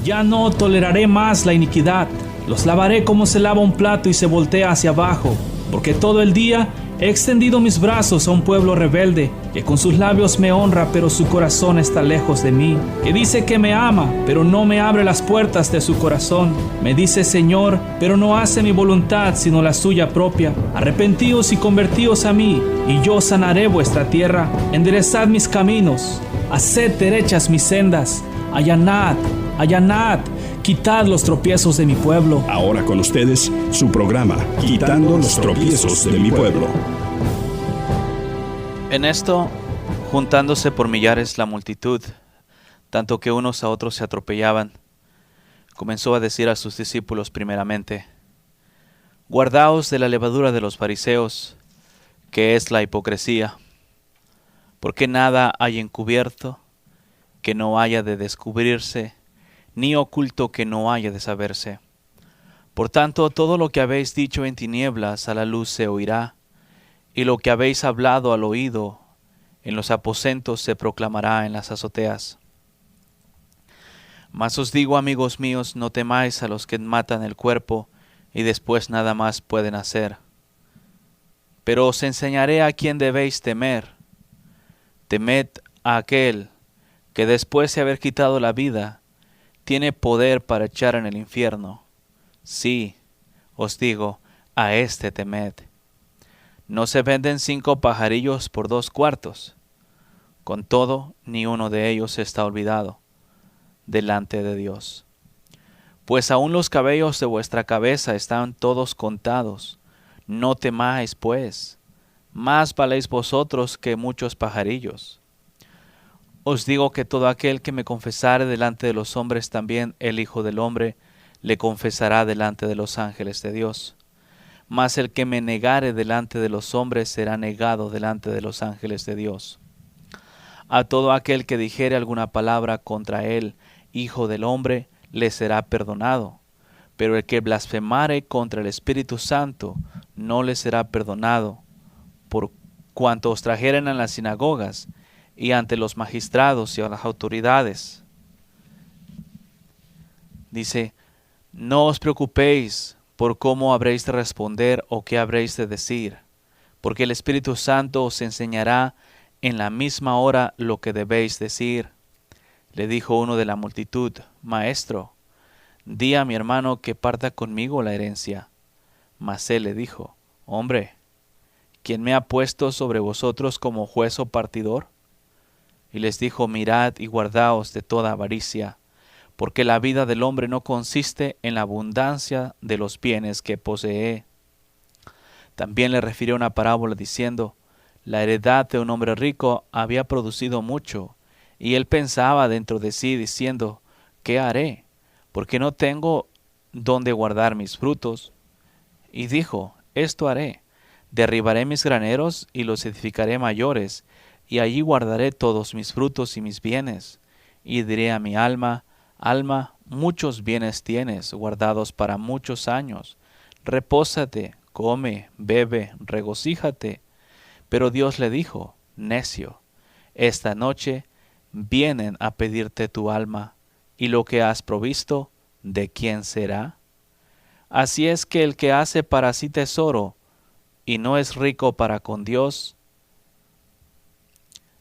Ya no toleraré más la iniquidad. Los lavaré como se lava un plato y se voltea hacia abajo, porque todo el día he extendido mis brazos a un pueblo rebelde, que con sus labios me honra, pero su corazón está lejos de mí, que dice que me ama, pero no me abre las puertas de su corazón. Me dice Señor, pero no hace mi voluntad, sino la suya propia. Arrepentíos y convertíos a mí, y yo sanaré vuestra tierra. Enderezad mis caminos, haced derechas mis sendas. Allanad, allanad, quitad los tropiezos de mi pueblo. Ahora con ustedes, su programa, Quitando los tropiezos de mi pueblo. En esto, juntándose por millares la multitud, tanto que unos a otros se atropellaban, comenzó a decir a sus discípulos primeramente: guardaos de la levadura de los fariseos, que es la hipocresía, porque nada hay encubierto que no haya de descubrirse, ni oculto que no haya de saberse. Por tanto, todo lo que habéis dicho en tinieblas a la luz se oirá, y lo que habéis hablado al oído en los aposentos se proclamará en las azoteas. Mas os digo, amigos míos, no temáis a los que matan el cuerpo, y después nada más pueden hacer. Pero os enseñaré a quién debéis temer. Temed a aquel que después de haber quitado la vida, tiene poder para echar en el infierno. Sí, os digo, a éste temed. ¿No se venden 5 pajarillos por 2 cuartos? Con todo, ni uno de ellos está olvidado delante de Dios. Pues aun los cabellos de vuestra cabeza están todos contados. No temáis, pues, más valéis vosotros que muchos pajarillos. Os digo que todo aquel que me confesare delante de los hombres, también el Hijo del Hombre le confesará delante de los ángeles de Dios. Mas el que me negare delante de los hombres será negado delante de los ángeles de Dios. A todo aquel que dijere alguna palabra contra él, Hijo del Hombre, le será perdonado. Pero el que blasfemare contra el Espíritu Santo, no le será perdonado. Por cuanto os trajeren a las sinagogas y ante los magistrados y a las autoridades. Dice: no os preocupéis por cómo habréis de responder o qué habréis de decir, porque el Espíritu Santo os enseñará en la misma hora lo que debéis decir. Le dijo uno de la multitud: Maestro, di a mi hermano que parta conmigo la herencia. Mas él le dijo: Hombre, ¿quién me ha puesto sobre vosotros como juez o partidor? Y les dijo: Mirad y guardaos de toda avaricia, porque la vida del hombre no consiste en la abundancia de los bienes que posee. También le refirió una parábola diciendo: la heredad de un hombre rico había producido mucho, y él pensaba dentro de sí diciendo: ¿qué haré? Porque no tengo dónde guardar mis frutos. Y dijo: esto haré: derribaré mis graneros y los edificaré mayores, y allí guardaré todos mis frutos y mis bienes. Y diré a mi alma: alma, muchos bienes tienes guardados para muchos años. Repósate, come, bebe, regocíjate. Pero Dios le dijo: necio, esta noche vienen a pedirte tu alma, y lo que has provisto, ¿de quién será? Así es que el que hace para sí tesoro y no es rico para con Dios.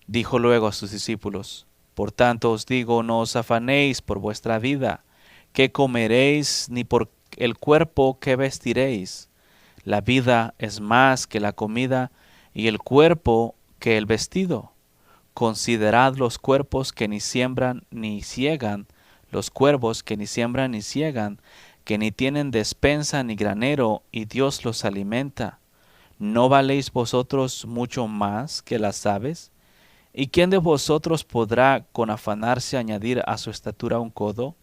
Dijo luego a sus discípulos: por tanto os digo, no os afanéis por vuestra vida, qué comeréis, ni por el cuerpo qué vestiréis. La vida es más que la comida, y el cuerpo que el vestido. Considerad los cuerpos que ni siembran ni siegan, los cuervos que ni siembran ni siegan, que ni tienen despensa ni granero, y Dios los alimenta. ¿No valéis vosotros mucho más que las aves? ¿Y quién de vosotros podrá con afanarse añadir a su estatura un codo?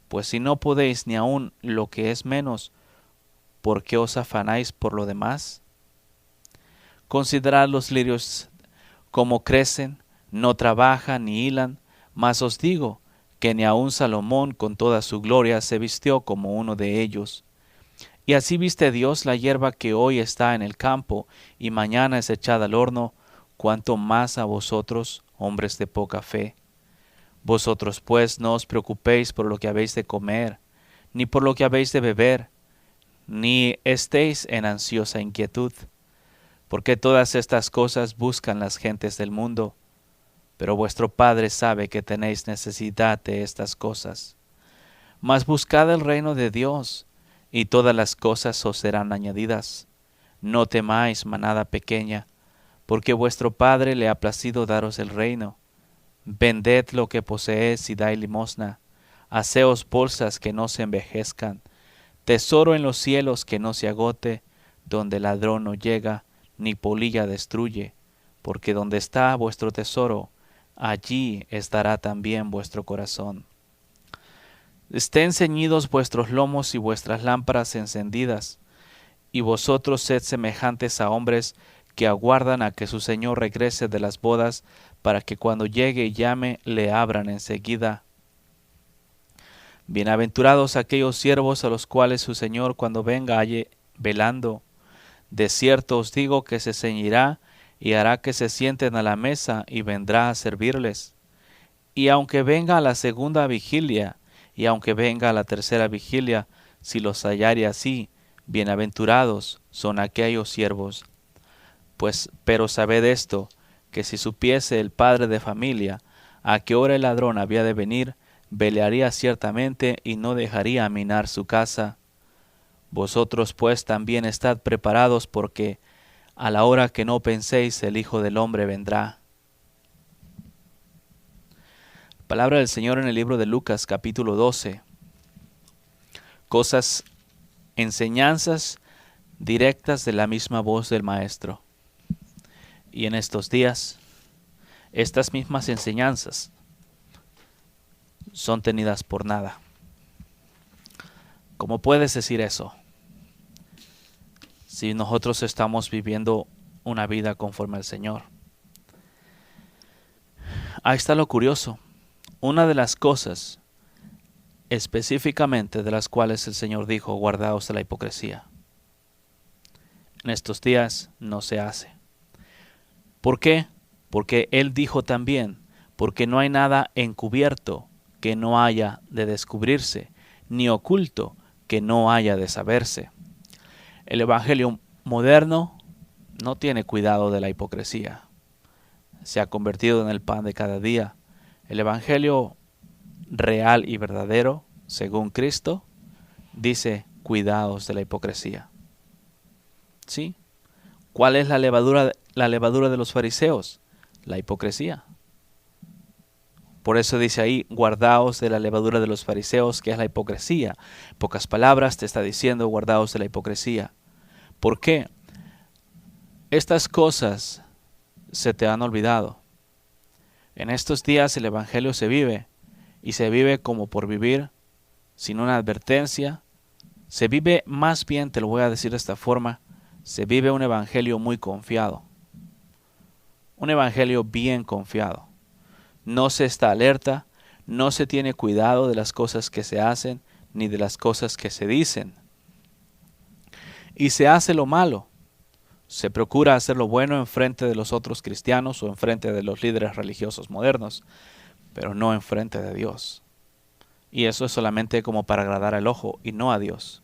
Pues si no podéis ni aun lo que es menos, ¿por qué os afanáis por lo demás? Considerad los lirios cómo crecen, no trabajan ni hilan, mas os digo que ni aun Salomón con toda su gloria se vistió como uno de ellos. Y así viste Dios la hierba que hoy está en el campo y mañana es echada al horno, cuanto más a vosotros, hombres de poca fe. Vosotros pues no os preocupéis por lo que habéis de comer, ni por lo que habéis de beber, ni estéis en ansiosa inquietud, porque todas estas cosas buscan las gentes del mundo, pero vuestro Padre sabe que tenéis necesidad de estas cosas. Mas buscad el reino de Dios, y todas las cosas os serán añadidas. No temáis, manada pequeña, porque vuestro Padre le ha placido daros el reino. Vended lo que poseéis y dai limosna. Haceos bolsas que no se envejezcan, tesoro en los cielos que no se agote, donde ladrón no llega, ni polilla destruye, porque donde está vuestro tesoro, allí estará también vuestro corazón. Estén ceñidos vuestros lomos y vuestras lámparas encendidas, y vosotros sed semejantes a hombres que aguardan a que su Señor regrese de las bodas, para que cuando llegue y llame, le abran enseguida. Bienaventurados aquellos siervos a los cuales su Señor cuando venga halle velando. De cierto os digo que se ceñirá y hará que se sienten a la mesa y vendrá a servirles. Y aunque venga a la segunda vigilia, y aunque venga a la tercera vigilia, si los hallare así, bienaventurados son aquellos siervos. Pero sabed esto, que si supiese el padre de familia a qué hora el ladrón había de venir, velaría ciertamente y no dejaría minar su casa. Vosotros pues también estad preparados, porque a la hora que no penséis el Hijo del Hombre vendrá. Palabra del Señor en el libro de Lucas, capítulo 12. Enseñanzas directas de la misma voz del Maestro. Y en estos días, estas mismas enseñanzas son tenidas por nada. ¿Cómo puedes decir eso? Si nosotros estamos viviendo una vida conforme al Señor. Ahí está lo curioso. Una de las cosas específicamente de las cuales el Señor dijo, guardaos de la hipocresía. En estos días no se hace. ¿Por qué? Porque Él dijo también, porque no hay nada encubierto que no haya de descubrirse, ni oculto que no haya de saberse. El evangelio moderno no tiene cuidado de la hipocresía. Se ha convertido en el pan de cada día. El evangelio real y verdadero, según Cristo, dice, cuidaos de la hipocresía. ¿Sí? ¿Cuál es la levadura de los fariseos? La hipocresía. Por eso dice ahí, guardaos de la levadura de los fariseos, que es la hipocresía. En pocas palabras te está diciendo, guardaos de la hipocresía. ¿Por qué? Estas cosas se te han olvidado. En estos días el evangelio se vive, y se vive como por vivir, sin una advertencia. Se vive, más bien, te lo voy a decir de esta forma, se vive un evangelio muy confiado. Un evangelio bien confiado. No se está alerta, no se tiene cuidado de las cosas que se hacen, ni de las cosas que se dicen. Y se hace lo malo. Se procura hacer lo bueno en frente de los otros cristianos o en frente de los líderes religiosos modernos, pero no en frente de Dios. Y eso es solamente como para agradar al ojo y no a Dios.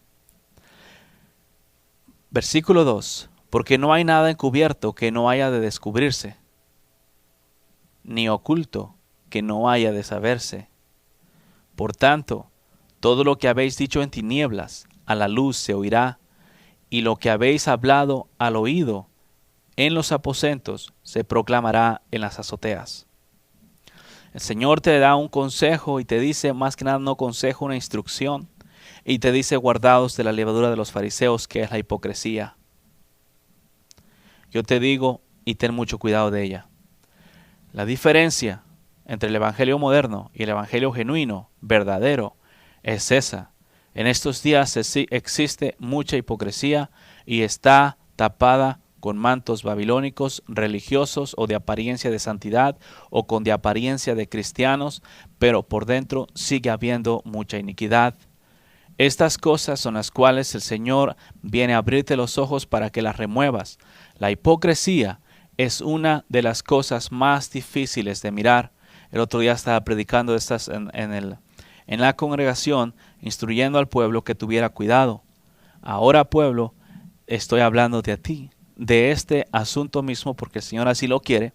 Versículo 2. Porque no hay nada encubierto que no haya de descubrirse, ni oculto que no haya de saberse. Por tanto, todo lo que habéis dicho en tinieblas, a la luz se oirá, y lo que habéis hablado al oído en los aposentos se proclamará en las azoteas. El Señor te da un consejo y te dice, más que nada no consejo, una instrucción, y te dice, guardaos de la levadura de los fariseos, que es la hipocresía. Yo te digo, y ten mucho cuidado de ella. La diferencia entre el evangelio moderno y el evangelio genuino, verdadero, es esa. En estos días existe mucha hipocresía y está tapada con mantos babilónicos, religiosos o de apariencia de santidad o con de apariencia de cristianos, pero por dentro sigue habiendo mucha iniquidad. Estas cosas son las cuales el Señor viene a abrirte los ojos para que las remuevas. La hipocresía es una de las cosas más difíciles de mirar. El otro día estaba predicando en la congregación, instruyendo al pueblo que tuviera cuidado. Ahora, pueblo, estoy hablándote a ti de este asunto mismo porque el Señor así lo quiere,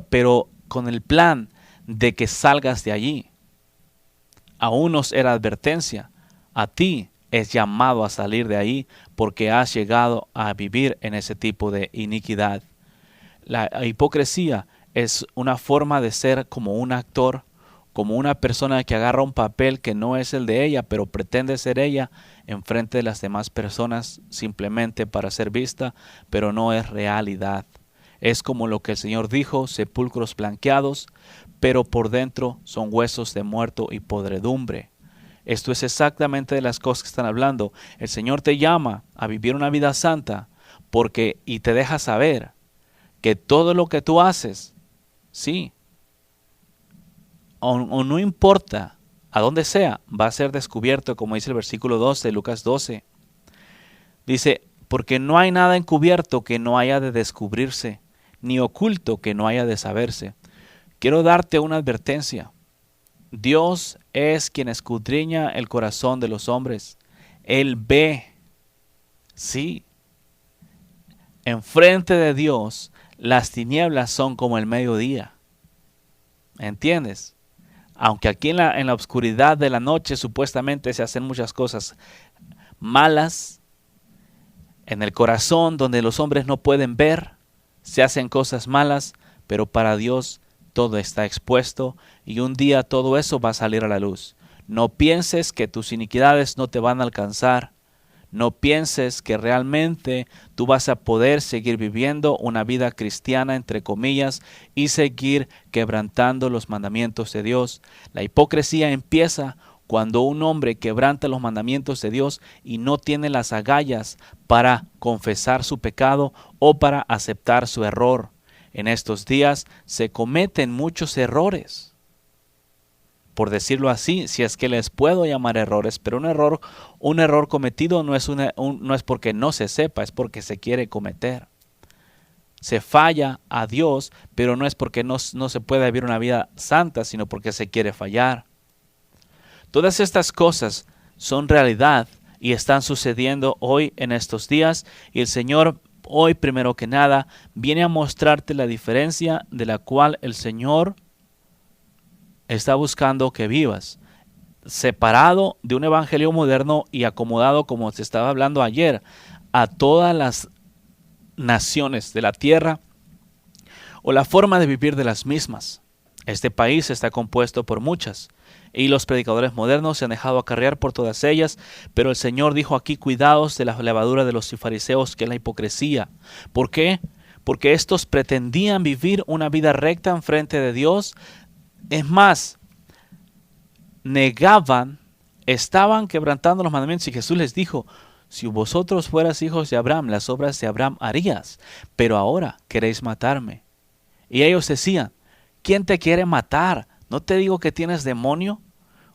pero con el plan de que salgas de allí. A unos era advertencia, a ti es llamado a salir de ahí porque has llegado a vivir en ese tipo de iniquidad. La hipocresía es una forma de ser como un actor, como una persona que agarra un papel que no es el de ella, pero pretende ser ella en frente de las demás personas simplemente para ser vista, pero no es realidad. Es como lo que el Señor dijo, sepulcros blanqueados, pero por dentro son huesos de muerto y podredumbre. Esto es exactamente de las cosas que están hablando. El Señor te llama a vivir una vida santa y te deja saber que todo lo que tú haces, sí, o no importa a dónde sea, va a ser descubierto, como dice el versículo 12 de Lucas 12. Dice, porque no hay nada encubierto que no haya de descubrirse, ni oculto que no haya de saberse. Quiero darte una advertencia. Dios es quien escudriña el corazón de los hombres. Él ve. Sí. Enfrente de Dios, las tinieblas son como el mediodía. ¿Entiendes? Aunque aquí en la oscuridad de la noche supuestamente se hacen muchas cosas malas, en el corazón donde los hombres no pueden ver, se hacen cosas malas, pero para Dios todo está expuesto y un día todo eso va a salir a la luz. No pienses que tus iniquidades no te van a alcanzar. No pienses que realmente tú vas a poder seguir viviendo una vida cristiana, entre comillas, y seguir quebrantando los mandamientos de Dios. La hipocresía empieza cuando un hombre quebranta los mandamientos de Dios y no tiene las agallas para confesar su pecado o para aceptar su error. En estos días se cometen muchos errores. Por decirlo así, si es que les puedo llamar errores, pero un error cometido no es porque no se sepa, es porque se quiere cometer. Se falla a Dios, pero no es porque no se pueda vivir una vida santa, sino porque se quiere fallar. Todas estas cosas son realidad y están sucediendo hoy en estos días, y el Señor hoy, primero que nada, viene a mostrarte la diferencia de la cual el Señor está buscando que vivas, separado de un evangelio moderno y acomodado, como se estaba hablando ayer, a todas las naciones de la tierra o la forma de vivir de las mismas. Este país está compuesto por muchas y los predicadores modernos se han dejado acarrear por todas ellas, pero el Señor dijo aquí, cuidaos de la levadura de los fariseos, que es la hipocresía. ¿Por qué? Porque estos pretendían vivir una vida recta en frente de Dios. Es más, estaban quebrantando los mandamientos y Jesús les dijo, si vosotros fueras hijos de Abraham, las obras de Abraham harías, pero ahora queréis matarme. Y ellos decían, ¿quién te quiere matar? ¿No te digo que tienes demonio?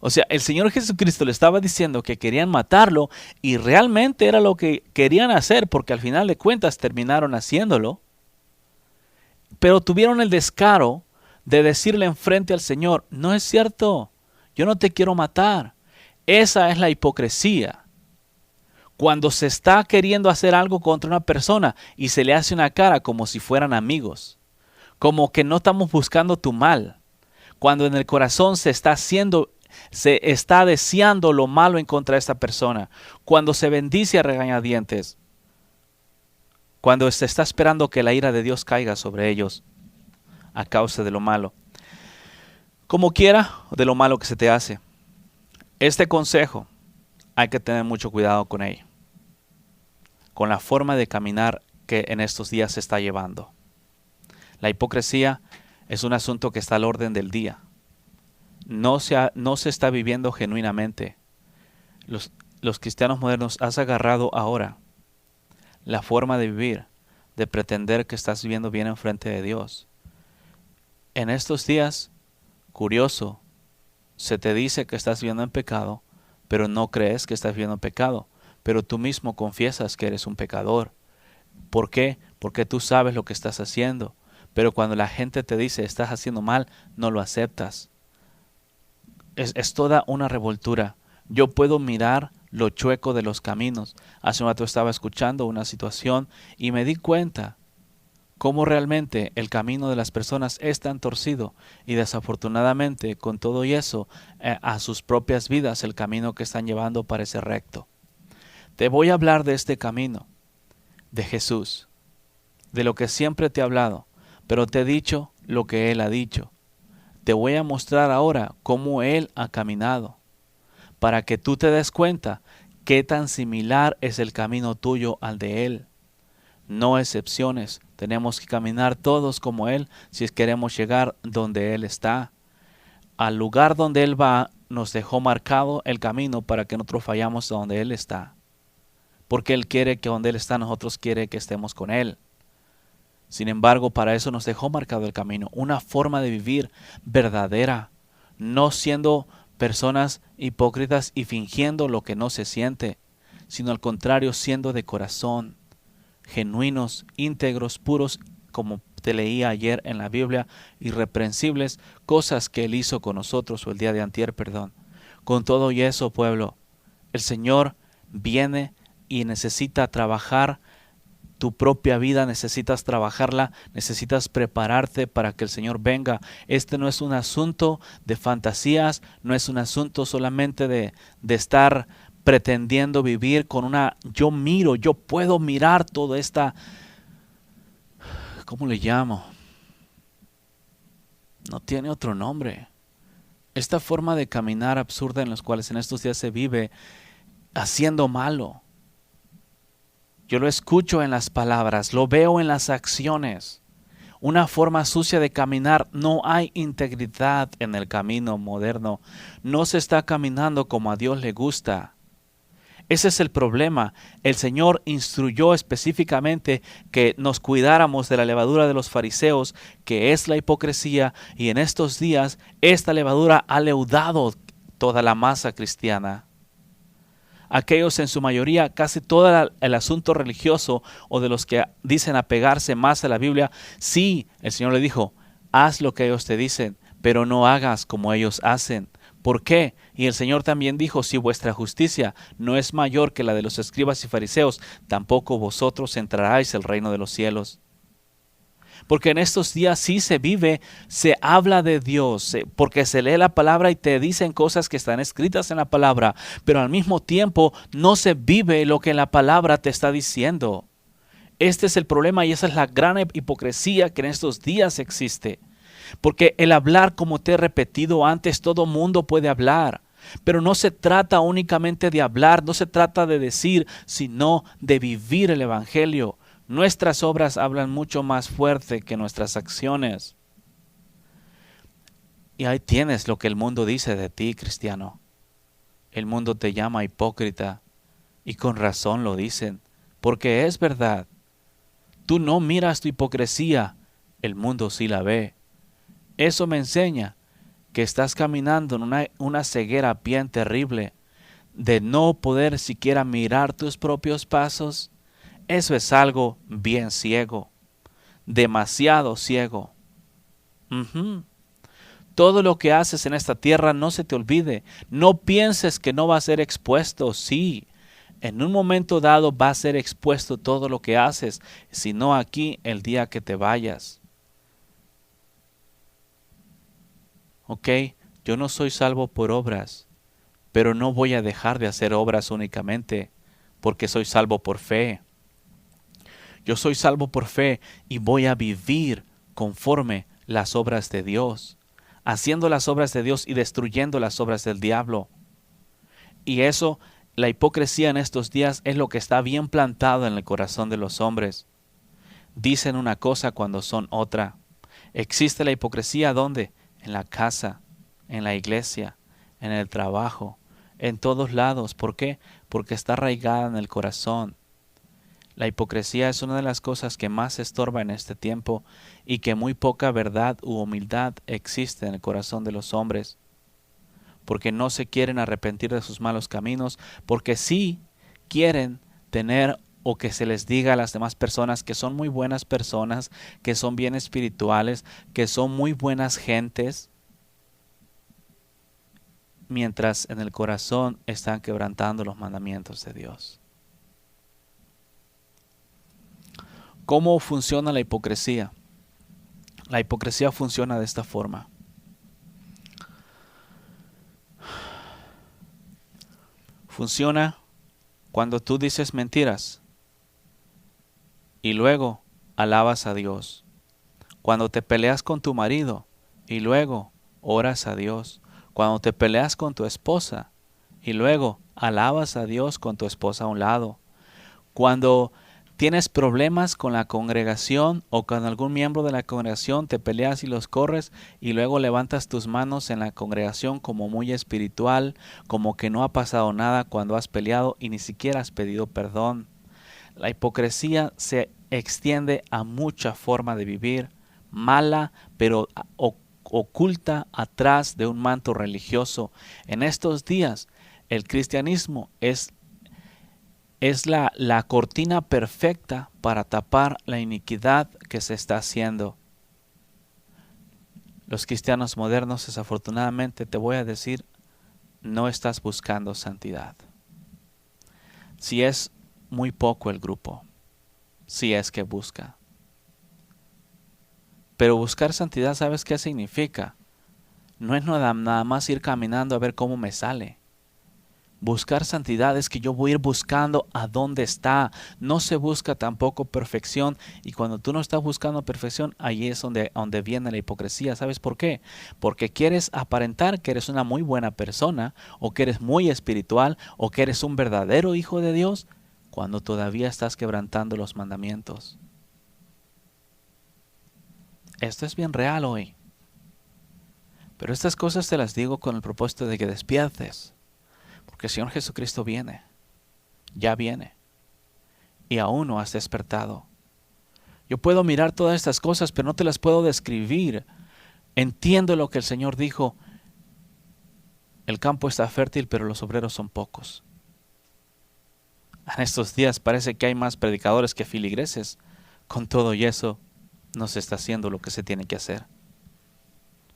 O sea, el Señor Jesucristo le estaba diciendo que querían matarlo y realmente era lo que querían hacer, porque al final de cuentas terminaron haciéndolo. Pero tuvieron el descaro de decirle enfrente al Señor, no es cierto, yo no te quiero matar. Esa es la hipocresía. Cuando se está queriendo hacer algo contra una persona y se le hace una cara como si fueran amigos, como que no estamos buscando tu mal. Cuando en el corazón se está deseando lo malo en contra de esta persona. Cuando se bendice a regañadientes. Cuando se está esperando que la ira de Dios caiga sobre ellos a causa de lo malo. Como quiera, de lo malo que se te hace. Este consejo hay que tener mucho cuidado con ello. Con la forma de caminar que en estos días se está llevando. La hipocresía es un asunto que está al orden del día. No se está viviendo genuinamente. Los cristianos modernos has agarrado ahora la forma de vivir, de pretender que estás viviendo bien en frente de Dios. En estos días, curioso, se te dice que estás viviendo en pecado, pero no crees que estás viviendo en pecado, pero tú mismo confiesas que eres un pecador. ¿Por qué? Porque tú sabes lo que estás haciendo. Pero cuando la gente te dice estás haciendo mal, no lo aceptas. Es toda una revoltura. Yo puedo mirar lo chueco de los caminos. Hace un rato estaba escuchando una situación y me di cuenta cómo realmente el camino de las personas es tan torcido, y desafortunadamente con todo y eso a sus propias vidas el camino que están llevando parece recto. Te voy a hablar de este camino, de Jesús, de lo que siempre te he hablado, pero te he dicho lo que Él ha dicho. Te voy a mostrar ahora cómo Él ha caminado, para que tú te des cuenta qué tan similar es el camino tuyo al de Él. No excepciones, tenemos que caminar todos como Él si queremos llegar donde Él está. Al lugar donde Él va, nos dejó marcado el camino para que nosotros vayamos donde Él está. Porque Él quiere que donde Él está, nosotros quiere que estemos con Él. Sin embargo, para eso nos dejó marcado el camino, una forma de vivir verdadera, no siendo personas hipócritas y fingiendo lo que no se siente, sino al contrario, siendo de corazón, genuinos, íntegros, puros, como te leía ayer en la Biblia, irreprensibles, cosas que Él hizo con nosotros, o el día de antier, perdón. Con todo y eso, pueblo, el Señor viene y necesita trabajar tu propia vida, necesitas trabajarla, necesitas prepararte para que el Señor venga. Este no es un asunto de fantasías, no es un asunto solamente de estar pretendiendo vivir con yo puedo mirar toda esta, ¿cómo le llamo? No tiene otro nombre. Esta forma de caminar absurda en los cuales en estos días se vive haciendo malo. Yo lo escucho en las palabras, lo veo en las acciones. Una forma sucia de caminar. No hay integridad en el camino moderno. No se está caminando como a Dios le gusta. Ese es el problema. El Señor instruyó específicamente que nos cuidáramos de la levadura de los fariseos, que es la hipocresía, y en estos días esta levadura ha leudado toda la masa cristiana. Aquellos en su mayoría, casi todo el asunto religioso, o de los que dicen apegarse más a la Biblia, sí, el Señor le dijo, haz lo que ellos te dicen, pero no hagas como ellos hacen. ¿Por qué? Y el Señor también dijo, si vuestra justicia no es mayor que la de los escribas y fariseos, tampoco vosotros entraréis al reino de los cielos. Porque en estos días sí se vive, se habla de Dios, porque se lee la palabra y te dicen cosas que están escritas en la palabra, pero al mismo tiempo no se vive lo que la palabra te está diciendo. Este es el problema y esa es la gran hipocresía que en estos días existe. Porque el hablar, como te he repetido antes, todo mundo puede hablar. Pero no se trata únicamente de hablar, no se trata de decir, sino de vivir el Evangelio. Nuestras obras hablan mucho más fuerte que nuestras acciones. Y ahí tienes lo que el mundo dice de ti, cristiano. El mundo te llama hipócrita, y con razón lo dicen, porque es verdad. Tú no miras tu hipocresía, el mundo sí la ve. Eso me enseña que estás caminando en una ceguera bien terrible, de no poder siquiera mirar tus propios pasos. Eso es algo bien ciego, demasiado ciego. Todo lo que haces en esta tierra no se te olvide. No pienses que no va a ser expuesto. Sí, en un momento dado va a ser expuesto todo lo que haces, si no aquí el día que te vayas. Ok, yo no soy salvo por obras, pero no voy a dejar de hacer obras únicamente porque soy salvo por fe. Yo soy salvo por fe y voy a vivir conforme las obras de Dios, haciendo las obras de Dios y destruyendo las obras del diablo. Y eso, la hipocresía en estos días es lo que está bien plantado en el corazón de los hombres. Dicen una cosa cuando son otra. ¿Existe la hipocresía dónde? En la casa, en la iglesia, en el trabajo, en todos lados. ¿Por qué? Porque está arraigada en el corazón. La hipocresía es una de las cosas que más estorba en este tiempo y que muy poca verdad u humildad existe en el corazón de los hombres, porque no se quieren arrepentir de sus malos caminos, porque sí quieren tener o que se les diga a las demás personas que son muy buenas personas, que son bien espirituales, que son muy buenas gentes, mientras en el corazón están quebrantando los mandamientos de Dios. ¿Cómo funciona la hipocresía? La hipocresía funciona de esta forma. Funciona cuando tú dices mentiras y luego alabas a Dios. Cuando te peleas con tu marido y luego oras a Dios. Cuando te peleas con tu esposa y luego alabas a Dios con tu esposa a un lado. Cuando tienes problemas con la congregación o con algún miembro de la congregación, te peleas y los corres y luego levantas tus manos en la congregación como muy espiritual, como que no ha pasado nada cuando has peleado y ni siquiera has pedido perdón. La hipocresía se extiende a mucha forma de vivir, mala, pero oculta atrás de un manto religioso. En estos días, el cristianismo es la cortina perfecta para tapar la iniquidad que se está haciendo. Los cristianos modernos, desafortunadamente, te voy a decir, no estás buscando santidad. Si es muy poco el grupo, si es que busca. Pero buscar santidad, ¿sabes qué significa? No es nada más ir caminando a ver cómo me sale. Buscar santidad es que yo voy a ir buscando a dónde está. No se busca tampoco perfección. Y cuando tú no estás buscando perfección, ahí es donde viene la hipocresía. ¿Sabes por qué? Porque quieres aparentar que eres una muy buena persona, o que eres muy espiritual, o que eres un verdadero hijo de Dios, cuando todavía estás quebrantando los mandamientos. Esto es bien real hoy. Pero estas cosas te las digo con el propósito de que despiertes. Porque el Señor Jesucristo viene. Ya viene. Y aún no has despertado. Yo puedo mirar todas estas cosas, pero no te las puedo describir. Entiendo lo que el Señor dijo. El campo está fértil, pero los obreros son pocos. En estos días parece que hay más predicadores que filigreses. Con todo y eso, no se está haciendo lo que se tiene que hacer.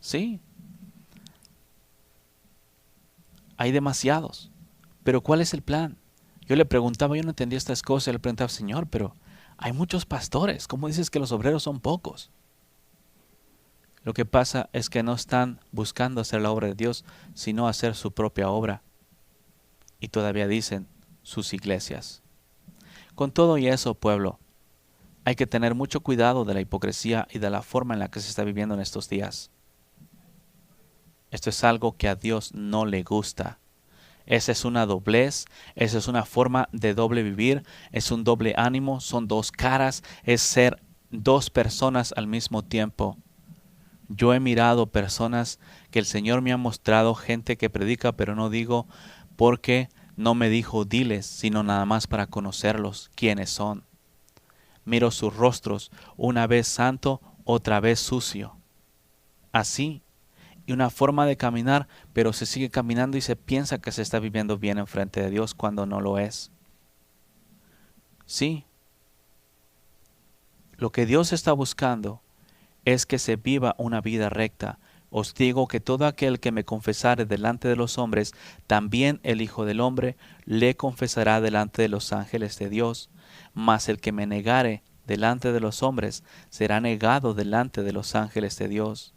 Sí. Hay demasiados. Pero ¿cuál es el plan? Yo le preguntaba, yo no entendía estas cosas, le preguntaba, Señor, pero hay muchos pastores. ¿Cómo dices que los obreros son pocos? Lo que pasa es que no están buscando hacer la obra de Dios, sino hacer su propia obra. Y todavía dicen sus iglesias. Con todo y eso, pueblo, hay que tener mucho cuidado de la hipocresía y de la forma en la que se está viviendo en estos días. Esto es algo que a Dios no le gusta. Esa es una doblez, esa es una forma de doble vivir, es un doble ánimo, son dos caras, es ser dos personas al mismo tiempo. Yo he mirado personas que el Señor me ha mostrado, gente que predica, pero no digo porque no me dijo diles, sino nada más para conocerlos, quiénes son. Miro sus rostros, una vez santo, otra vez sucio. Así. Y una forma de caminar, pero se sigue caminando y se piensa que se está viviendo bien enfrente de Dios cuando no lo es. Sí. Lo que Dios está buscando es que se viva una vida recta. Os digo que todo aquel que me confesare delante de los hombres, también el Hijo del Hombre le confesará delante de los ángeles de Dios. Mas el que me negare delante de los hombres, será negado delante de los ángeles de Dios.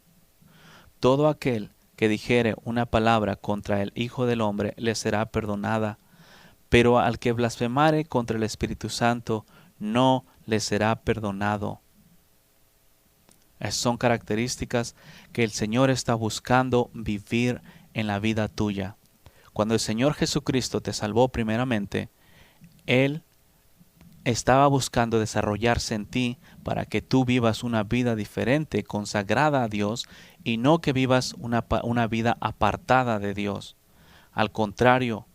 Todo aquel que dijere una palabra contra el Hijo del Hombre le será perdonada, pero al que blasfemare contra el Espíritu Santo no le será perdonado. Esas son características que el Señor está buscando vivir en la vida tuya. Cuando el Señor Jesucristo te salvó primeramente, Él estaba buscando desarrollarse en ti para que tú vivas una vida diferente, consagrada a Dios, y no que vivas una vida apartada de Dios. Al contrario,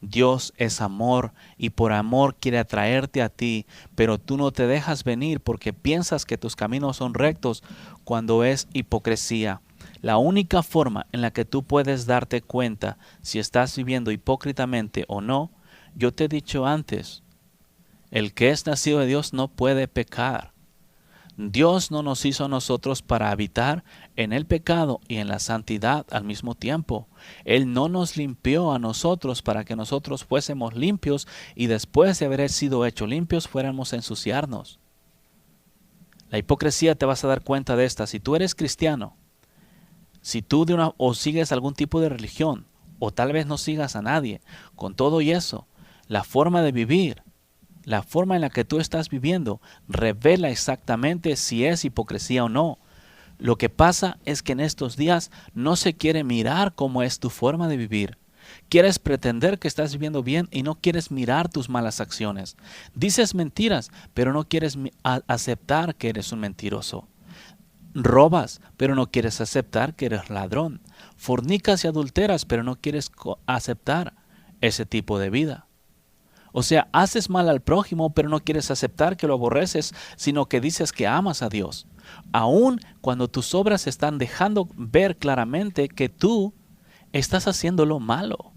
Dios es amor y por amor quiere atraerte a ti, pero tú no te dejas venir porque piensas que tus caminos son rectos cuando es hipocresía. La única forma en la que tú puedes darte cuenta si estás viviendo hipócritamente o no, yo te he dicho antes, El que es nacido de Dios no puede pecar. Dios no nos hizo a nosotros para habitar en el pecado y en la santidad al mismo tiempo. Él no nos limpió a nosotros para que nosotros fuésemos limpios y después de haber sido hechos limpios fuéramos a ensuciarnos. La hipocresía, te vas a dar cuenta de esta. Si tú eres cristiano, si tú o sigues algún tipo de religión, o tal vez no sigas a nadie, con todo y eso, la forma de vivir, la forma en la que tú estás viviendo revela exactamente si es hipocresía o no. Lo que pasa es que en estos días no se quiere mirar cómo es tu forma de vivir. Quieres pretender que estás viviendo bien y no quieres mirar tus malas acciones. Dices mentiras, pero no quieres aceptar que eres un mentiroso. Robas, pero no quieres aceptar que eres ladrón. Fornicas y adulteras, pero no quieres aceptar ese tipo de vida. O sea, haces mal al prójimo, pero no quieres aceptar que lo aborreces, sino que dices que amas a Dios. Aun cuando tus obras están dejando ver claramente que tú estás haciendo lo malo.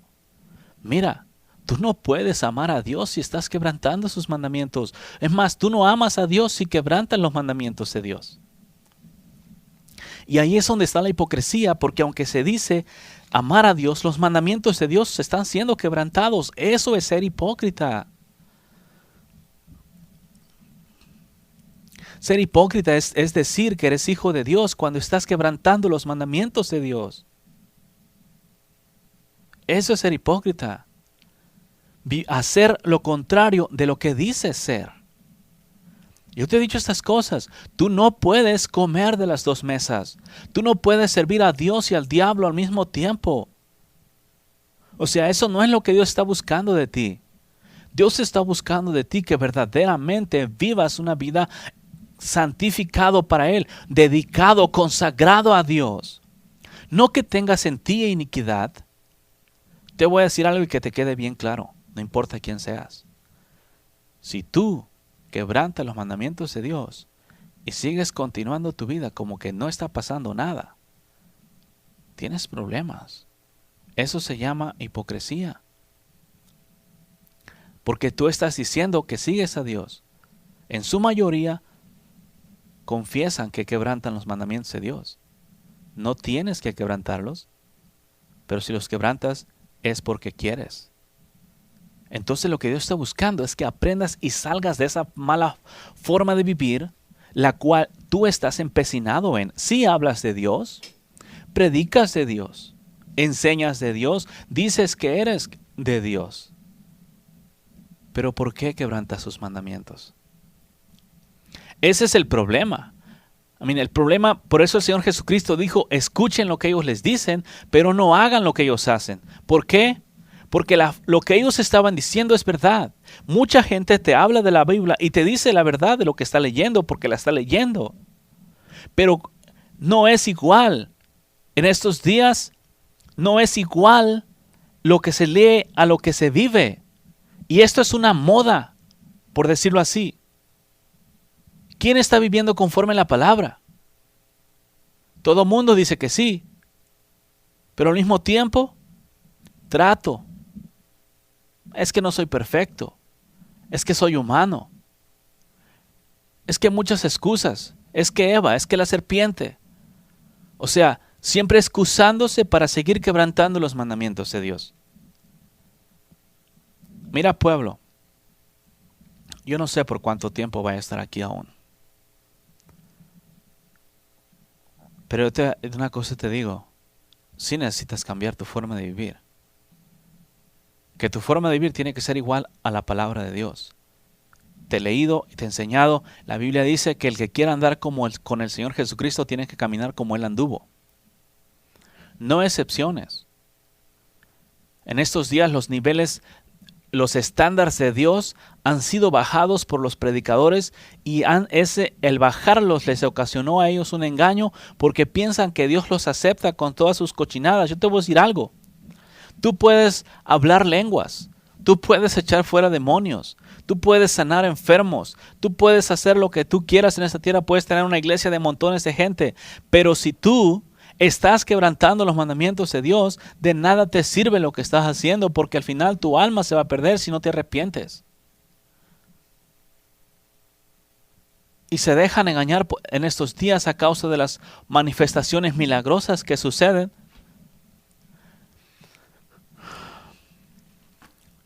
Mira, tú no puedes amar a Dios si estás quebrantando sus mandamientos. Es más, tú no amas a Dios si quebrantas los mandamientos de Dios. Y ahí es donde está la hipocresía, porque aunque se dice amar a Dios, los mandamientos de Dios están siendo quebrantados. Eso es ser hipócrita. Ser hipócrita es decir que eres hijo de Dios cuando estás quebrantando los mandamientos de Dios. Eso es ser hipócrita. Hacer lo contrario de lo que dices ser. Yo te he dicho estas cosas. Tú no puedes comer de las dos mesas. Tú no puedes servir a Dios y al diablo al mismo tiempo. O sea, eso no es lo que Dios está buscando de ti. Dios está buscando de ti que verdaderamente vivas una vida santificado para Él, dedicado, consagrado a Dios. No que tengas en ti iniquidad. Te voy a decir algo y que te quede bien claro. No importa quién seas. Si tú quebranta los mandamientos de Dios y sigues continuando tu vida como que no está pasando nada, tienes problemas. Eso se llama hipocresía. Porque tú estás diciendo que sigues a Dios. En su mayoría confiesan que quebrantan los mandamientos de Dios. No tienes que quebrantarlos, pero si los quebrantas es porque quieres. Entonces lo que Dios está buscando es que aprendas y salgas de esa mala forma de vivir, la cual tú estás empecinado en. Si hablas de Dios, predicas de Dios, enseñas de Dios, dices que eres de Dios. Pero ¿por qué quebrantas sus mandamientos? Ese es el problema. El problema, por eso el Señor Jesucristo dijo, escuchen lo que ellos les dicen, pero no hagan lo que ellos hacen. ¿Por qué? Porque lo que ellos estaban diciendo es verdad. Mucha gente te habla de la Biblia y te dice la verdad de lo que está leyendo porque la está leyendo. Pero no es igual. En estos días no es igual lo que se lee a lo que se vive. Y esto es una moda, por decirlo así. ¿Quién está viviendo conforme a la palabra? Todo el mundo dice que sí. Pero al mismo tiempo, trato. Es que no soy perfecto. Es que soy humano. Es que muchas excusas. Es que Eva, es que la serpiente. O sea, siempre excusándose para seguir quebrantando los mandamientos de Dios. Mira, pueblo, yo no sé por cuánto tiempo voy a estar aquí aún. Pero una cosa te digo, sí necesitas cambiar tu forma de vivir. Que tu forma de vivir tiene que ser igual a la palabra de Dios. Te he leído y te he enseñado. La Biblia dice que el que quiera andar con el Señor Jesucristo tiene que caminar como Él anduvo. No excepciones. En estos días los estándares de Dios han sido bajados por los predicadores y el bajarlos les ocasionó a ellos un engaño porque piensan que Dios los acepta con todas sus cochinadas. Yo te voy a decir algo. Tú puedes hablar lenguas, tú puedes echar fuera demonios, tú puedes sanar enfermos, tú puedes hacer lo que tú quieras en esta tierra, puedes tener una iglesia de montones de gente, pero si tú estás quebrantando los mandamientos de Dios, de nada te sirve lo que estás haciendo porque al final tu alma se va a perder si no te arrepientes. y se dejan engañar en estos días a causa de las manifestaciones milagrosas que suceden.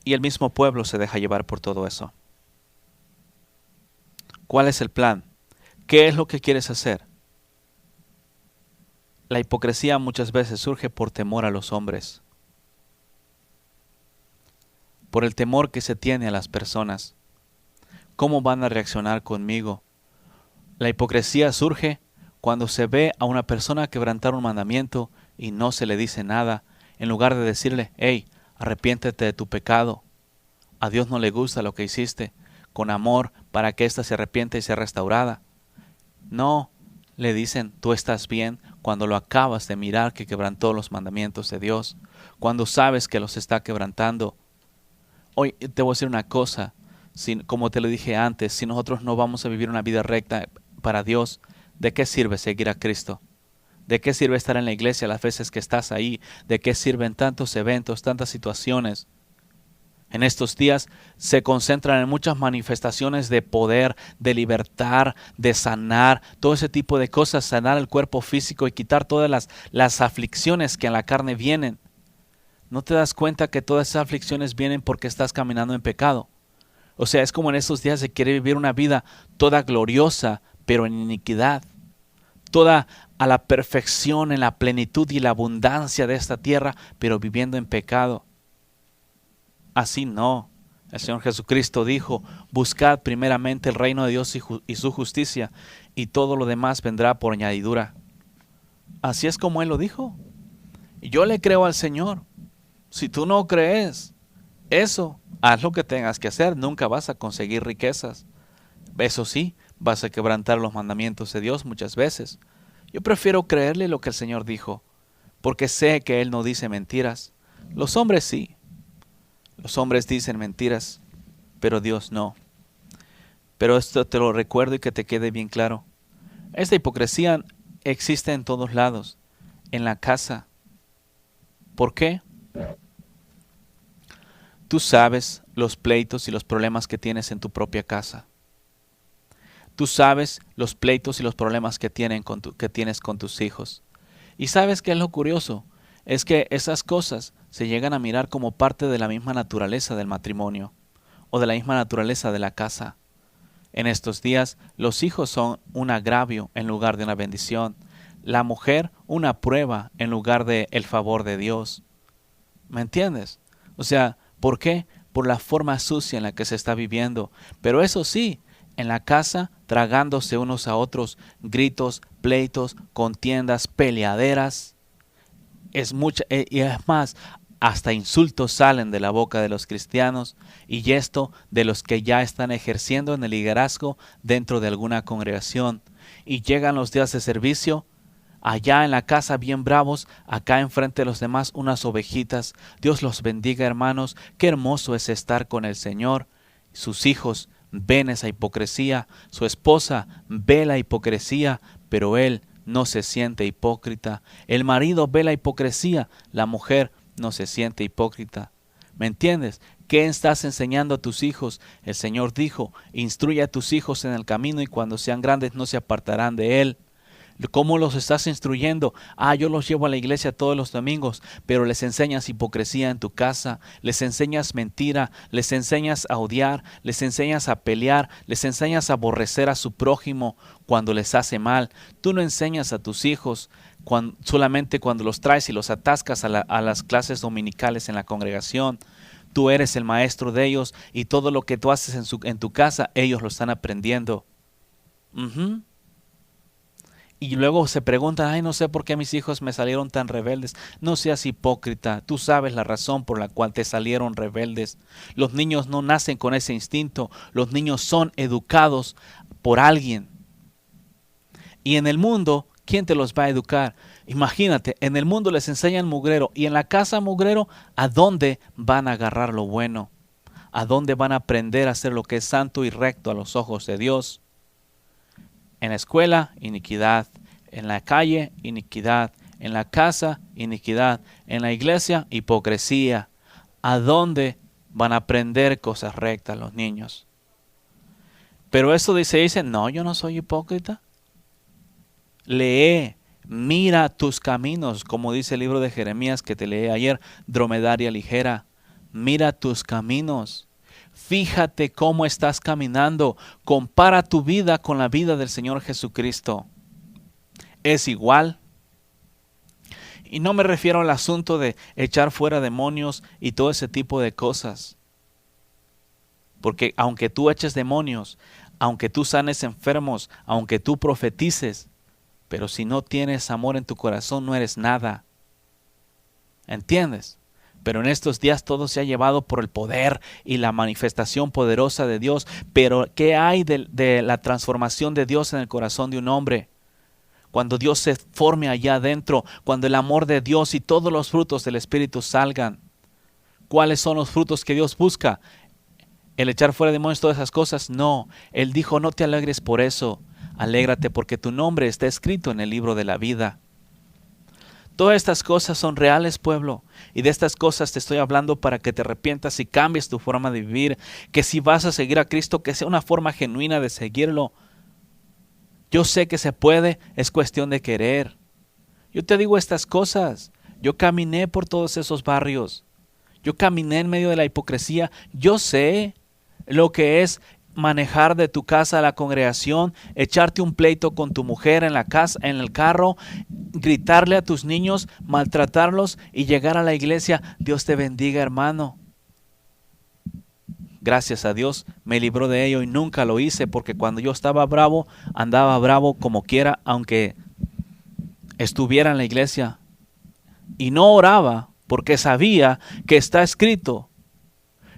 Y el mismo pueblo se deja llevar por todo eso. ¿Cuál es el plan? ¿Qué es lo que quieres hacer? La hipocresía muchas veces surge por temor a los hombres, por el temor que se tiene a las personas. ¿Cómo van a reaccionar conmigo? La hipocresía surge cuando se ve a una persona quebrantar un mandamiento y no se le dice nada, en lugar de decirle, hey, arrepiéntete de tu pecado. A Dios no le gusta lo que hiciste, con amor para que ésta se arrepiente y sea restaurada. No, le dicen, tú estás bien cuando lo acabas de mirar que quebrantó los mandamientos de Dios, cuando sabes que los está quebrantando. Hoy te voy a decir una cosa, como te lo dije antes, si nosotros no vamos a vivir una vida recta para Dios, ¿de qué sirve seguir a Cristo? ¿De qué sirve estar en la iglesia las veces que estás ahí? ¿De qué sirven tantos eventos, tantas situaciones? En estos días se concentran en muchas manifestaciones de poder, de libertad, de sanar, todo ese tipo de cosas, sanar el cuerpo físico y quitar todas las aflicciones que en la carne vienen. ¿No te das cuenta que todas esas aflicciones vienen porque estás caminando en pecado? O sea, es como en estos días se quiere vivir una vida toda gloriosa, pero en iniquidad. Toda a la perfección, en la plenitud y la abundancia de esta tierra, pero viviendo en pecado. Así no. El Señor Jesucristo dijo, buscad primeramente el reino de Dios y su justicia, y todo lo demás vendrá por añadidura. Así es como Él lo dijo. Y yo le creo al Señor. Si tú no crees eso, haz lo que tengas que hacer. Nunca vas a conseguir riquezas. Eso sí, vas a quebrantar los mandamientos de Dios muchas veces. Yo prefiero creerle lo que el Señor dijo, porque sé que Él no dice mentiras. Los hombres sí. Los hombres dicen mentiras, pero Dios no. Pero esto te lo recuerdo y que te quede bien claro. Esta hipocresía existe en todos lados, en la casa. ¿Por qué? Tú sabes los pleitos y los problemas que tienes en tu propia casa. Tú sabes los pleitos y los problemas que tienes con tus hijos. ¿Y sabes qué es lo curioso? Es que esas cosas se llegan a mirar como parte de la misma naturaleza del matrimonio o de la misma naturaleza de la casa. En estos días, los hijos son un agravio en lugar de una bendición. La mujer, una prueba en lugar de el favor de Dios. ¿Me entiendes? O sea, ¿por qué? Por la forma sucia en la que se está viviendo. Pero eso sí, en la casa, tragándose unos a otros, gritos, pleitos, contiendas, peleaderas. Y es más, hasta insultos salen de la boca de los cristianos, y esto de los que ya están ejerciendo en el liderazgo dentro de alguna congregación. Y llegan los días de servicio, allá en la casa bien bravos, acá enfrente de los demás unas ovejitas. Dios los bendiga, hermanos, qué hermoso es estar con el Señor. Sus hijos ven esa hipocresía, su esposa ve la hipocresía, pero él no se siente hipócrita. El marido ve la hipocresía, la mujer no se siente hipócrita. ¿Me entiendes? ¿Qué estás enseñando a tus hijos? El Señor dijo, instruye a tus hijos en el camino y cuando sean grandes no se apartarán de él. ¿Cómo los estás instruyendo? Yo los llevo a la iglesia todos los domingos, pero les enseñas hipocresía en tu casa, les enseñas mentira, les enseñas a odiar, les enseñas a pelear, les enseñas a aborrecer a su prójimo cuando les hace mal. Tú no enseñas a tus hijos solamente cuando los traes y los atascas a las clases dominicales en la congregación. Tú eres el maestro de ellos y todo lo que tú haces en tu casa, ellos lo están aprendiendo. Y luego se preguntan, no sé por qué mis hijos me salieron tan rebeldes. No seas hipócrita, tú sabes la razón por la cual te salieron rebeldes. Los niños no nacen con ese instinto, los niños son educados por alguien. Y en el mundo, ¿quién te los va a educar? Imagínate, en el mundo les enseñan mugrero y en la casa mugrero, ¿a dónde van a agarrar lo bueno? ¿A dónde van a aprender a hacer lo que es santo y recto a los ojos de Dios? En la escuela, iniquidad. En la calle, iniquidad. En la casa, iniquidad. En la iglesia, hipocresía. ¿A dónde van a aprender cosas rectas los niños? Pero eso dice, no, yo no soy hipócrita. Lee, mira tus caminos, como dice el libro de Jeremías que te leí ayer, dromedaria ligera. Mira tus caminos. Fíjate cómo estás caminando. Compara tu vida con la vida del Señor Jesucristo. ¿Es igual? Y no me refiero al asunto de echar fuera demonios y todo ese tipo de cosas. Porque aunque tú eches demonios, aunque tú sanes enfermos, aunque tú profetices, pero si no tienes amor en tu corazón, no eres nada. ¿Entiendes? Pero en estos días todo se ha llevado por el poder y la manifestación poderosa de Dios. Pero ¿qué hay de la transformación de Dios en el corazón de un hombre? Cuando Dios se forme allá adentro, cuando el amor de Dios y todos los frutos del Espíritu salgan. ¿Cuáles son los frutos que Dios busca? ¿El echar fuera demonios, todas esas cosas? No. Él dijo, no te alegres por eso. Alégrate porque tu nombre está escrito en el libro de la vida. Todas estas cosas son reales, pueblo. Y de estas cosas te estoy hablando para que te arrepientas y cambies tu forma de vivir. Que si vas a seguir a Cristo, que sea una forma genuina de seguirlo. Yo sé que se puede, es cuestión de querer. Yo te digo estas cosas. Yo caminé por todos esos barrios. Yo caminé en medio de la hipocresía. Yo sé lo que es manejar de tu casa a la congregación, echarte un pleito con tu mujer en la casa, en el carro, gritarle a tus niños, maltratarlos y llegar a la iglesia. Dios te bendiga, hermano. Gracias a Dios me libró de ello y nunca lo hice, porque cuando yo estaba bravo, andaba bravo como quiera, aunque estuviera en la iglesia. Y no oraba porque sabía que está escrito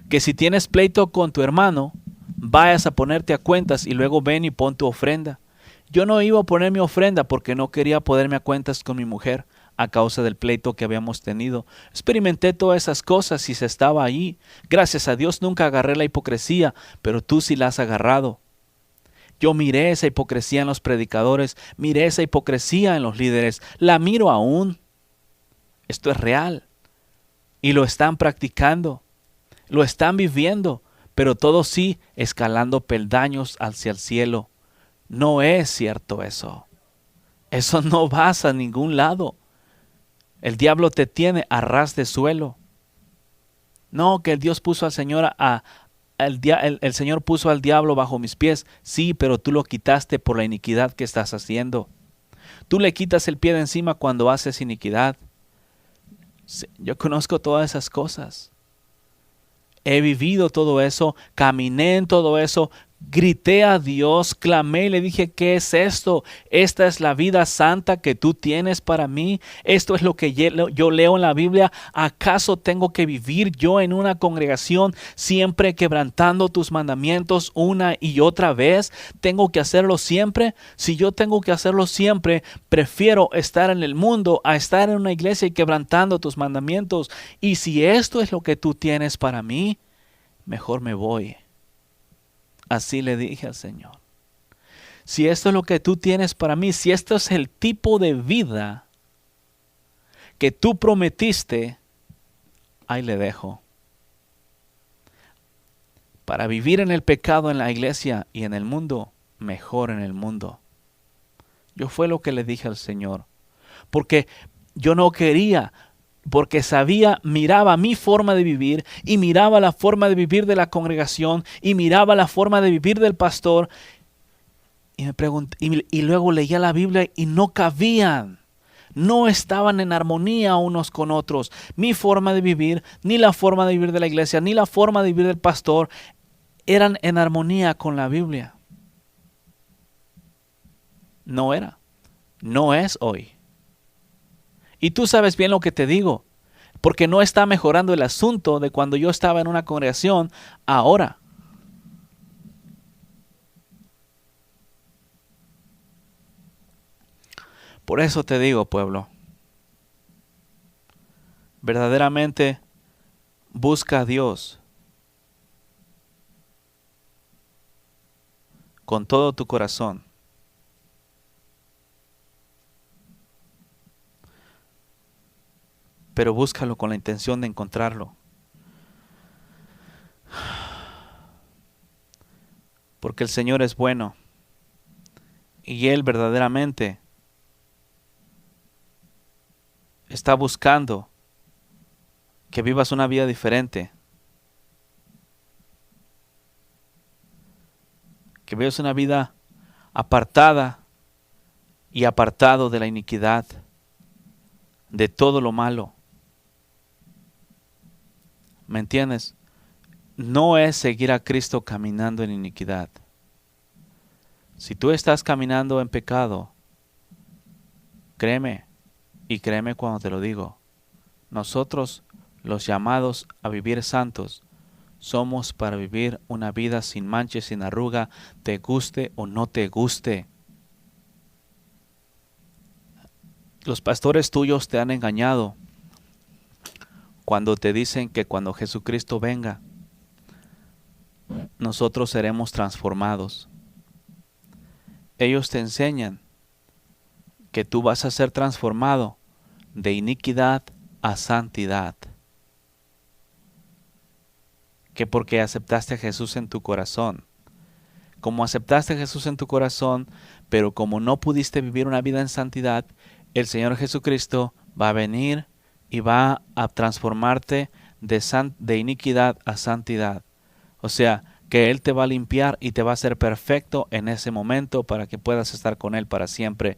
que si tienes pleito con tu hermano, vayas a ponerte a cuentas y luego ven y pon tu ofrenda. Yo no iba a poner mi ofrenda porque no quería ponerme a cuentas con mi mujer a causa del pleito que habíamos tenido. Experimenté todas esas cosas y se estaba ahí. Gracias a Dios nunca agarré la hipocresía, pero tú sí la has agarrado. Yo miré esa hipocresía en los predicadores, miré esa hipocresía en los líderes, la miro aún. Esto es real y lo están practicando, lo están viviendo. Pero todo sí escalando peldaños hacia el cielo. No es cierto eso. Eso no vas a ningún lado. El diablo te tiene a ras de suelo. No, que el Dios puso al Señor el Señor puso al diablo bajo mis pies. Sí, pero tú lo quitaste por la iniquidad que estás haciendo. Tú le quitas el pie de encima cuando haces iniquidad. Yo conozco todas esas cosas. He vivido todo eso, caminé en todo eso, grité a Dios, clamé y le dije, ¿qué es esto? Esta es la vida santa que tú tienes para mí. Esto es lo que yo leo en la Biblia. ¿Acaso tengo que vivir yo en una congregación siempre quebrantando tus mandamientos una y otra vez? ¿Tengo que hacerlo siempre? Si yo tengo que hacerlo siempre, prefiero estar en el mundo a estar en una iglesia y quebrantando tus mandamientos. Y si esto es lo que tú tienes para mí, mejor me voy. Así le dije al Señor. Si esto es lo que tú tienes para mí, si esto es el tipo de vida que tú prometiste, ahí le dejo. Para vivir en el pecado en la iglesia y en el mundo, mejor en el mundo. Yo fue lo que le dije al Señor. Porque yo no quería, porque sabía, miraba mi forma de vivir y miraba la forma de vivir de la congregación y miraba la forma de vivir del pastor y me pregunté, y luego leía la Biblia y no cabían, no estaban en armonía unos con otros. Mi forma de vivir, ni la forma de vivir de la iglesia, ni la forma de vivir del pastor eran en armonía con la Biblia. No era, no es hoy. Y tú sabes bien lo que te digo, porque no está mejorando el asunto de cuando yo estaba en una congregación ahora. Por eso te digo, pueblo, verdaderamente busca a Dios con todo tu corazón. Pero búscalo con la intención de encontrarlo. porque el Señor es bueno y Él verdaderamente está buscando que vivas una vida diferente, que vivas una vida apartada y apartado de la iniquidad, de todo lo malo. ¿Me entiendes? No es seguir a Cristo caminando en iniquidad. Si tú estás caminando en pecado, créeme, y créeme cuando te lo digo, nosotros, los llamados a vivir santos, somos para vivir una vida sin mancha, sin arruga, te guste o no te guste. Los pastores tuyos te han engañado cuando te dicen que cuando Jesucristo venga, nosotros seremos transformados. Ellos te enseñan que tú vas a ser transformado de iniquidad a santidad. Que porque aceptaste a Jesús en tu corazón. Como aceptaste a Jesús en tu corazón, pero como no pudiste vivir una vida en santidad, el Señor Jesucristo va a venir y va a transformarte de iniquidad a santidad. O sea, que Él te va a limpiar y te va a hacer perfecto en ese momento para que puedas estar con Él para siempre.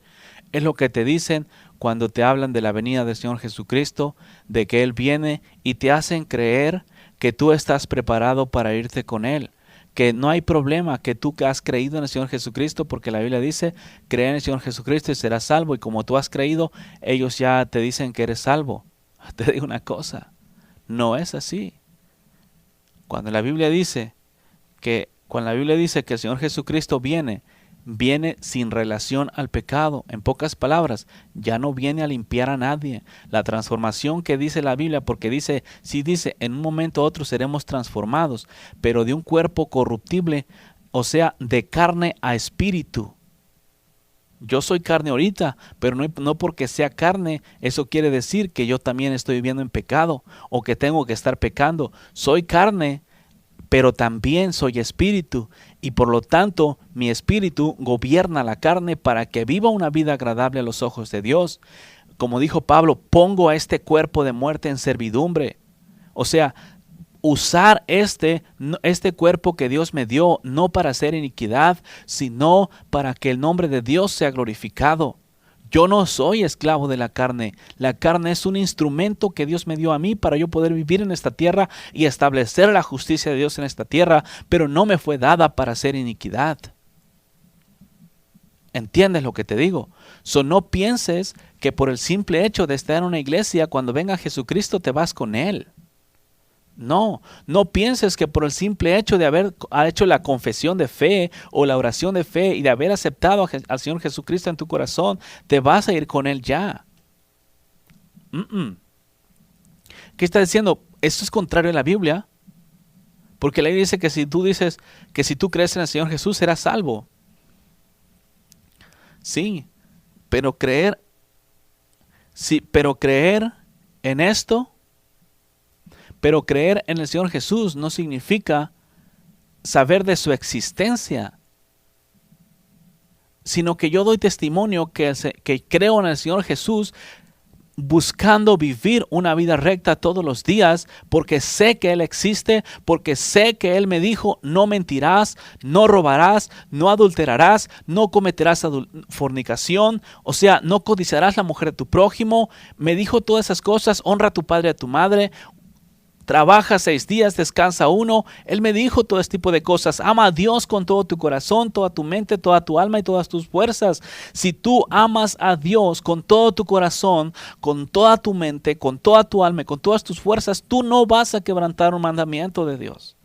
Es lo que te dicen cuando te hablan de la venida del Señor Jesucristo, de que Él viene y te hacen creer que tú estás preparado para irte con Él. Que no hay problema, que tú que has creído en el Señor Jesucristo, porque la Biblia dice, cree en el Señor Jesucristo y serás salvo. Y como tú has creído, ellos ya te dicen que eres salvo. Te digo una cosa, no es así. Cuando la Biblia dice que el Señor Jesucristo viene sin relación al pecado. En pocas palabras, ya no viene a limpiar a nadie. La transformación que dice la Biblia, porque dice, en un momento u otro seremos transformados, pero de un cuerpo corruptible, o sea, de carne a espíritu. Yo soy carne ahorita, pero no porque sea carne, eso quiere decir que yo también estoy viviendo en pecado o que tengo que estar pecando. Soy carne, pero también soy espíritu, y por lo tanto mi espíritu gobierna la carne para que viva una vida agradable a los ojos de Dios. Como dijo Pablo, pongo a este cuerpo de muerte en servidumbre. O sea, usar este cuerpo que Dios me dio, no para hacer iniquidad, sino para que el nombre de Dios sea glorificado. Yo no soy esclavo de la carne. La carne es un instrumento que Dios me dio a mí para yo poder vivir en esta tierra y establecer la justicia de Dios en esta tierra, pero no me fue dada para hacer iniquidad. ¿Entiendes lo que te digo? No pienses que por el simple hecho de estar en una iglesia, cuando venga Jesucristo te vas con Él. No pienses que por el simple hecho de haber hecho la confesión de fe o la oración de fe y de haber aceptado al Señor Jesucristo en tu corazón, te vas a ir con Él ya. ¿Qué está diciendo? Esto es contrario a la Biblia, porque la Biblia dice que si tú dices que si tú crees en el Señor Jesús serás salvo. Sí, pero creer en esto, pero creer en el Señor Jesús no significa saber de su existencia, sino que yo doy testimonio que creo en el Señor Jesús buscando vivir una vida recta todos los días, porque sé que Él existe, porque sé que Él me dijo, no mentirás, no robarás, no adulterarás, no cometerás fornicación, o sea, no codiciarás la mujer de tu prójimo. Me dijo todas esas cosas, honra a tu padre y a tu madre. Trabaja 6 días, descansa 1. Él me dijo todo este tipo de cosas. Ama a Dios con todo tu corazón, toda tu mente, toda tu alma y todas tus fuerzas. Si tú amas a Dios con todo tu corazón, con toda tu mente, con toda tu alma y con todas tus fuerzas, tú no vas a quebrantar un mandamiento de Dios.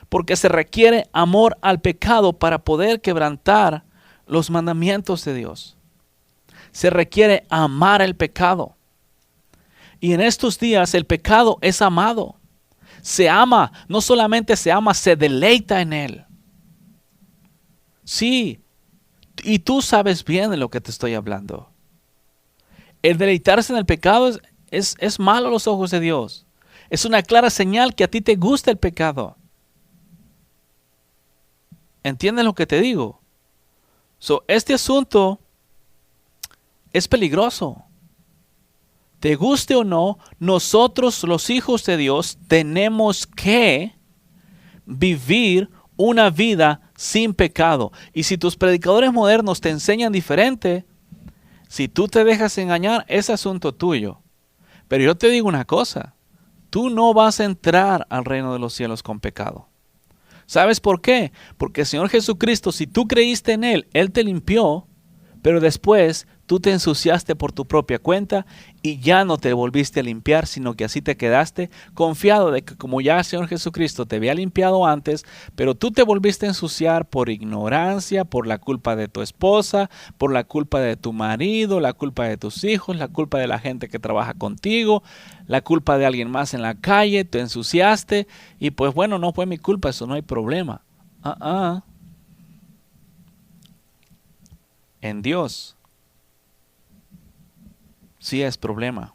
Porque se requiere amor al pecado para poder quebrantar los mandamientos de Dios. Se requiere amar el pecado. Y en estos días el pecado es amado. Se ama, no solamente se ama, se deleita en él. Sí, y tú sabes bien de lo que te estoy hablando. El deleitarse en el pecado es malo a los ojos de Dios. Es una clara señal que a ti te gusta el pecado. ¿Entiendes lo que te digo? Este asunto es peligroso. Te guste o no, nosotros los hijos de Dios tenemos que vivir una vida sin pecado. Y si tus predicadores modernos te enseñan diferente, si tú te dejas engañar, es asunto tuyo. Pero yo te digo una cosa, tú no vas a entrar al reino de los cielos con pecado. ¿Sabes por qué? Porque el Señor Jesucristo, si tú creíste en Él, Él te limpió, pero después tú te ensuciaste por tu propia cuenta y ya no te volviste a limpiar, sino que así te quedaste confiado de que como ya el Señor Jesucristo te había limpiado antes, pero tú te volviste a ensuciar por ignorancia, por la culpa de tu esposa, por la culpa de tu marido, la culpa de tus hijos, la culpa de la gente que trabaja contigo, la culpa de alguien más en la calle, te ensuciaste y pues bueno, no fue mi culpa, eso no hay problema. En Dios sí es problema,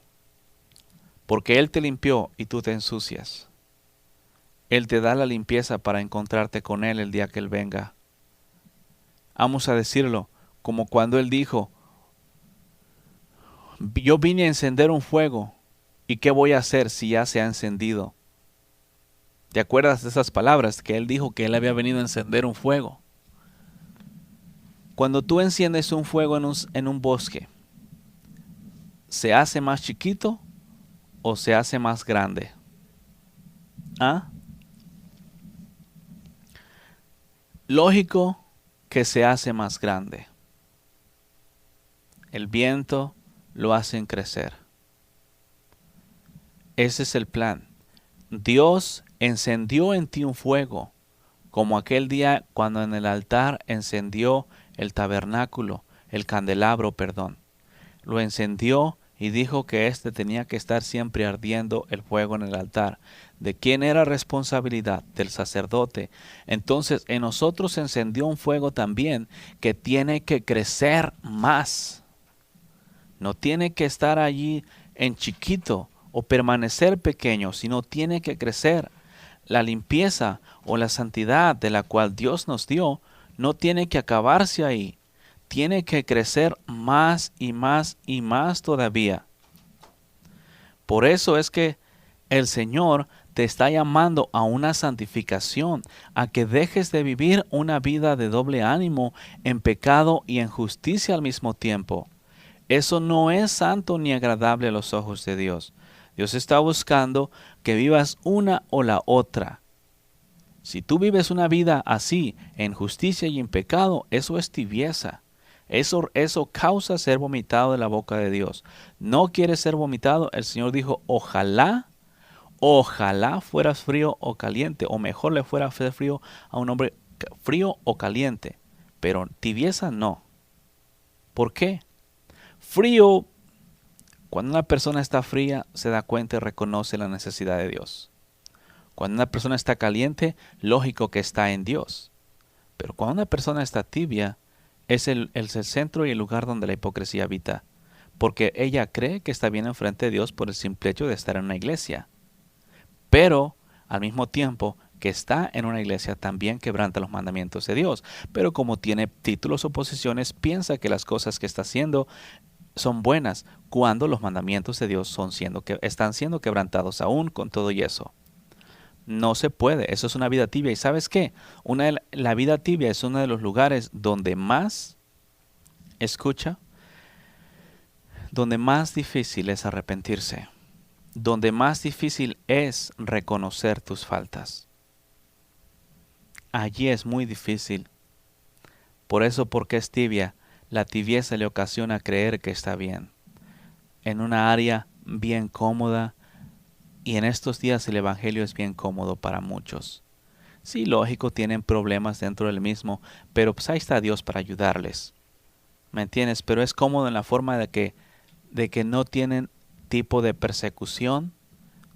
porque Él te limpió y tú te ensucias. Él te da la limpieza para encontrarte con Él el día que Él venga. Vamos a decirlo, como cuando Él dijo, yo vine a encender un fuego, ¿y qué voy a hacer si ya se ha encendido? ¿Te acuerdas de esas palabras que Él dijo que Él había venido a encender un fuego? Cuando tú enciendes un fuego en un bosque, ¿se hace más chiquito o se hace más grande? Lógico que se hace más grande. El viento lo hacen crecer. Ese es el plan. Dios encendió en ti un fuego, como aquel día cuando en el altar encendió el tabernáculo, el candelabro, Lo encendió y dijo que tenía que estar siempre ardiendo el fuego en el altar. ¿De quién era responsabilidad? Del sacerdote. Entonces en nosotros se encendió un fuego también que tiene que crecer más. No tiene que estar allí en chiquito o permanecer pequeño, sino tiene que crecer. La limpieza o la santidad de la cual Dios nos dio no tiene que acabarse ahí. Tiene que crecer más y más y más todavía. Por eso es que el Señor te está llamando a una santificación, a que dejes de vivir una vida de doble ánimo, en pecado y en justicia al mismo tiempo. Eso no es santo ni agradable a los ojos de Dios. Dios está buscando que vivas una o la otra. Si tú vives una vida así, en justicia y en pecado, eso es tibieza. Eso causa ser vomitado de la boca de Dios. No quieres ser vomitado. El Señor dijo, ojalá fueras frío o caliente, o mejor le fuera frío a un hombre frío o caliente, pero tibieza no. ¿Por qué? Frío, cuando una persona está fría, se da cuenta y reconoce la necesidad de Dios. Cuando una persona está caliente, lógico que está en Dios. Pero cuando una persona está tibia, es el centro y el lugar donde la hipocresía habita, porque ella cree que está bien enfrente de Dios por el simple hecho de estar en una iglesia. Pero, al mismo tiempo que está en una iglesia, también quebranta los mandamientos de Dios. Pero como tiene títulos o posiciones, piensa que las cosas que está haciendo son buenas, cuando los mandamientos de Dios están siendo quebrantados aún con todo y eso. No se puede, eso es una vida tibia. ¿Y sabes qué? La vida tibia es uno de los lugares donde más, donde más difícil es arrepentirse, donde más difícil es reconocer tus faltas. Allí es muy difícil. Por eso, porque es tibia, la tibieza le ocasiona creer que está bien, en una área bien cómoda. Y en estos días el Evangelio es bien cómodo para muchos. Sí, lógico, tienen problemas dentro del mismo, pero pues ahí está Dios para ayudarles. ¿Me entiendes? Pero es cómodo en la forma de que no tienen tipo de persecución,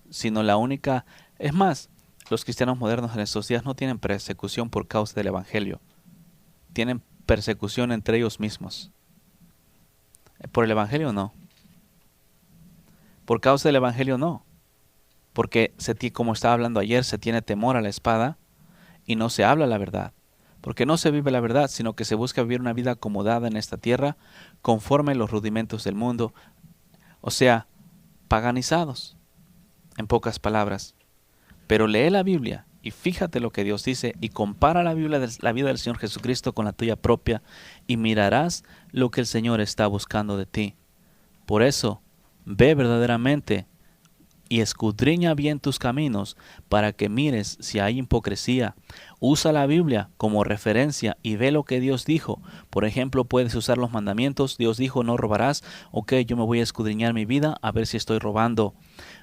sino la única... Es más, los cristianos modernos en estos días no tienen persecución por causa del Evangelio. Tienen persecución entre ellos mismos. Por el Evangelio no. Por causa del Evangelio no. Porque, como estaba hablando ayer, se tiene temor a la espada y no se habla la verdad. Porque no se vive la verdad, sino que se busca vivir una vida acomodada en esta tierra, conforme a los rudimentos del mundo, o sea, paganizados, en pocas palabras. Pero lee la Biblia y fíjate lo que Dios dice y compara la Biblia, la vida del Señor Jesucristo con la tuya propia y mirarás lo que el Señor está buscando de ti. Por eso, ve verdaderamente y escudriña bien tus caminos para que mires si hay hipocresía. Usa la Biblia como referencia y ve lo que Dios dijo. Por ejemplo, puedes usar los mandamientos. Dios dijo, no robarás. Ok, yo me voy a escudriñar mi vida a ver si estoy robando.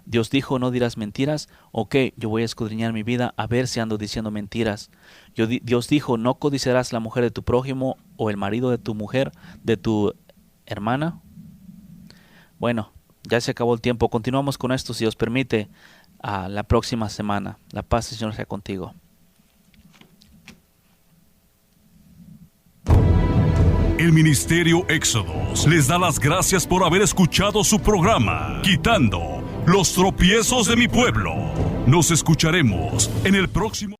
Dios dijo, no dirás mentiras. Ok, yo voy a escudriñar mi vida a ver si ando diciendo mentiras. Dios dijo, no codiciarás la mujer de tu prójimo o el marido de tu mujer, de tu hermana. Bueno, ya se acabó el tiempo. Continuamos con esto, si Dios permite, la próxima semana. La paz del Señor sea contigo. El Ministerio Éxodos les da las gracias por haber escuchado su programa, Quitando los Tropiezos de mi Pueblo. Nos escucharemos en el próximo...